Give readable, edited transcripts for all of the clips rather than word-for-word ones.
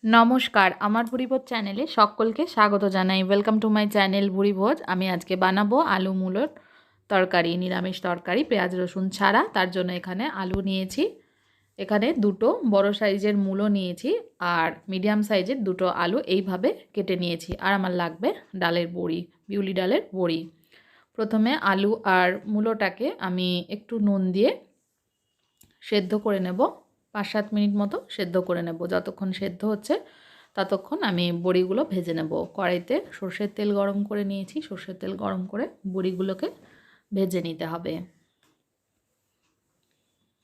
नमस्कार आमार भुरिभोज चैनेले सकलके स्वागत जानाई। Welcome to my channel Bhuribhoj. आमी आज के बानाबो आलू मूलोर तरकारी, निरामिष तरकारी पेঁয়াজ रसुन छाड़ा। तार जोन्नो एखाने आलू निয়েছি, एखाने दुटो बड़ो साइजेर मूलो निয়েছি और मीडियाम साइजेर दुटो आलू এইভাবে केटे निয়েছি। और आमार लागबे डालेर बड़ी, बिउली डालेर बड़ी। प्रथमे आलू और मूलोटाके आमी एकटू नुन दिए सेদ্ধ करे नेब। 5-7 मिनट मतो सेদ্ধ करे नेब। যতক্ষণ সেদ্ধ হচ্ছে ততক্ষণ আমি বড়িগুলো ভেজে নেব। কড়াইতে সরষের তেল গরম করে নিয়েছি। সরষের তেল গরম করে বড়িগুলোকে ভেজে নিতে হবে।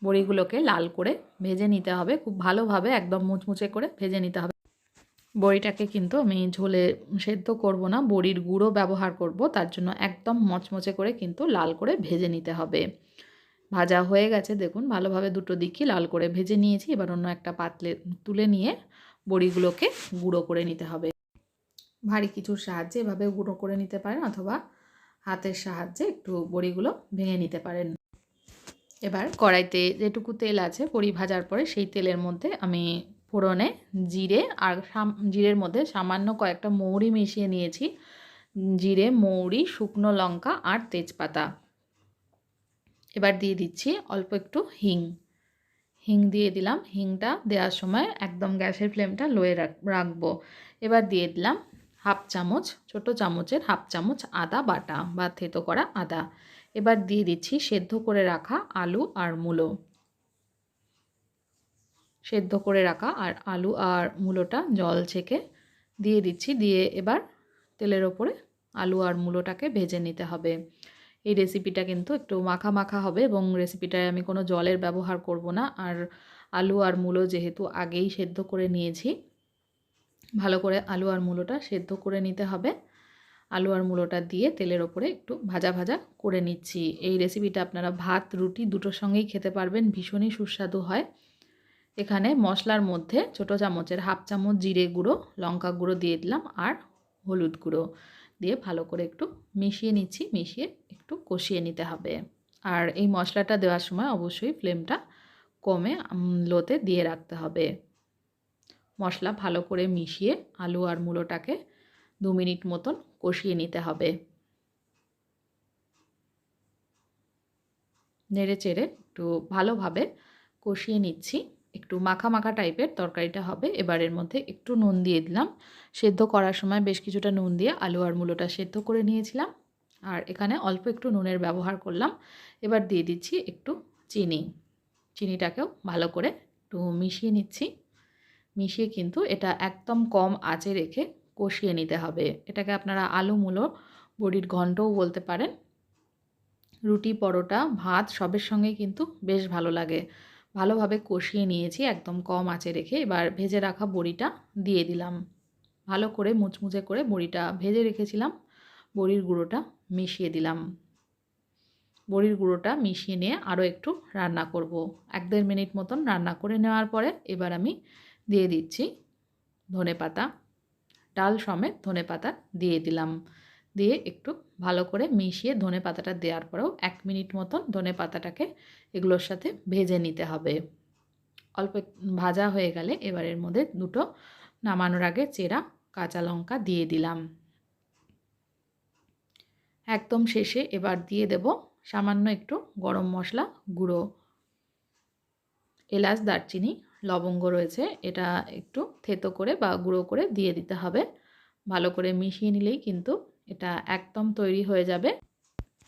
বড়িগুলোকে লাল করে ভেজে নিতে হবে, খুব ভালোভাবে একদম মুচমুচে করে ভেজে নিতে হবে। বড়িটাকে কিন্তু আমি ঝোলে সেদ্ধ করব না, বড়ির গুঁড়ো ব্যবহার করব। তার জন্য একদম মচমচে করে কিন্তু লাল করে ভেজে নিতে হবে। ভাজা হয়ে গেছে দেখুন, ভালোভাবে দুটো দিকই লাল করে ভেজে নিয়েছি। এবার অন্য একটা পাত্রে তুলে নিয়ে বড়িগুলোকে গুঁড়ো করে নিতে হবে। ভারী কিছুর সাহায্যে এভাবে গুঁড়ো করে নিতে পারেন অথবা হাতের সাহায্যে একটু বড়িগুলো ভেঙে নিতে পারেন। এবার কড়াইতে যেটুকু তেল আছে বড়ি ভাজার পরে সেই তেলের মধ্যে আমি ফোড়নে জিরে আর জিরের মধ্যে সামান্য কয়েকটা মৌরি মিশিয়ে নিয়েছি। জিরে, মৌরি, শুকনো লঙ্কা আর তেজপাতা। এবার দিয়ে দিচ্ছি অল্প একটু হিং দিয়ে দিলাম। হিংটা দেওয়ার সময় একদম গ্যাসের ফ্লেমটা লোয়ে রাখবো। এবার দিয়ে দিলাম হাফ চামচ, ছোটো চামচের হাফ চামচ আদা বাটা বা থেতো করা আদা। এবার দিয়ে দিচ্ছি সেদ্ধ করে রাখা আলু আর মূলো। সেদ্ধ করে রাখা আর আলু আর মূলোটা জল ছেঁকে দিয়ে দিচ্ছি। দিয়ে এবার তেলের ওপরে আলু আর মূলোটাকে ভেজে নিতে হবে। এই রেসিপিটা কিন্তু একটু মাখা মাখা হবে এবং রেসিপিটায় আমি কোনো জলের ব্যবহার করব না। আর আলু আর মূলো যেহেতু আগেই সেদ্ধ করে নিয়েছি, ভালো করে আলু আর মূলোটা সেদ্ধ করে নিতে হবে। আলু আর মূলোটা দিয়ে তেলের ওপরে একটু ভাজা ভাজা করে নিচ্ছি। এই রেসিপিটা আপনারা ভাত, রুটি দুটোর সঙ্গেই খেতে পারবেন, ভীষণই সুস্বাদু হয়। এখানে মশলার মধ্যে ছোটো চামচের হাফ চামচ জিরে গুঁড়ো, লঙ্কা গুঁড়ো দিয়ে দিলাম আর হলুদ গুঁড়ো দিয়ে ভালো করে একটু মিশিয়ে নিচ্ছি। মিশিয়ে একটু কষিয়ে নিতে হবে। আর এই মশলাটা দেওয়ার সময় অবশ্যই ফ্লেমটা কমে লোতে দিয়ে রাখতে হবে। মশলা ভালো করে মিশিয়ে আলু আর মূলোটাকে 2 মিনিট মতন কষিয়ে নিতে হবে। নেড়ে চেড়ে একটু ভালোভাবে কষিয়ে নিচ্ছি। একটু মাখা মাখা টাইপের তরকারিটা হবে। এবার এর মধ্যে একটু নুন দিয়ে দিলাম। সেদ্ধ করার সময় বেশ কিছুটা নুন দিয়ে আলু আর মূলোটা সেদ্ধ করে নিয়েছিলাম। আর এখানে অল্প একটু নুনের ব্যবহার করলাম। এবার দিয়ে দিচ্ছি একটু চিনি। চিনিটাকেও ভালো করে একটু মিশিয়ে নিচ্ছি। মিশিয়ে কিন্তু এটা একদম কম আঁচে রেখে কষিয়ে নিতে হবে। এটাকে আপনারা আলু মূলো বড়ির ঘন্টও বলতে পারেন। রুটি, পরোটা, ভাত সবের সঙ্গে কিন্তু বেশ ভালো লাগে। ভালোভাবে কষিয়ে নিয়েছি একদম কম আঁচে রেখে। এবার ভেজে রাখা বড়িটা দিয়ে দিলাম। ভালো করে মুচমুচে করে বড়িটা ভেজে রেখেছিলাম। বড়ির গুঁড়োটা মিশিয়ে দিলাম। বড়ির গুঁড়োটা মিশিয়ে নিয়ে আরও একটু রান্না করব। 1-1.5 মিনিট মতন রান্না করে নেওয়ার পরে এবার আমি দিয়ে দিচ্ছি ধনেপাতা, ডাল সমেত ধনেপাতা দিয়ে দিলাম। দিয়ে একটু ভালো করে মিশিয়ে ধনেপাতাটা দেওয়ার পরেও 1 মিনিট মতন ধনেপাতাটাকে এগুলোর সাথে ভেজে নিতে হবে। অল্প ভাজা হয়ে গেলে এবার এর মধ্যে দুটো নামানোর আগে চেরা কাঁচা লঙ্কা দিয়ে দিলাম। একদম শেষে এবার দিয়ে দেব সামান্য একটু গরম মশলা গুঁড়ো। এলাচ, দারচিনি, লবঙ্গ রয়েছে, এটা একটু থেতো করে বা গুঁড়ো করে দিয়ে দিতে হবে। ভালো করে মিশিয়ে নিলেই কিন্তু এটা একদম তৈরি হয়ে যাবে।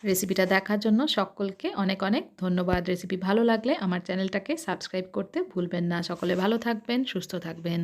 রেসিপিটা দেখার জন্য সকলকে অনেক অনেক ধন্যবাদ। রেসিপি ভালো লাগলে আমার চ্যানেলটাকে সাবস্ক্রাইব করতে ভুলবেন না। সকলে ভালো থাকবেন, সুস্থ থাকবেন।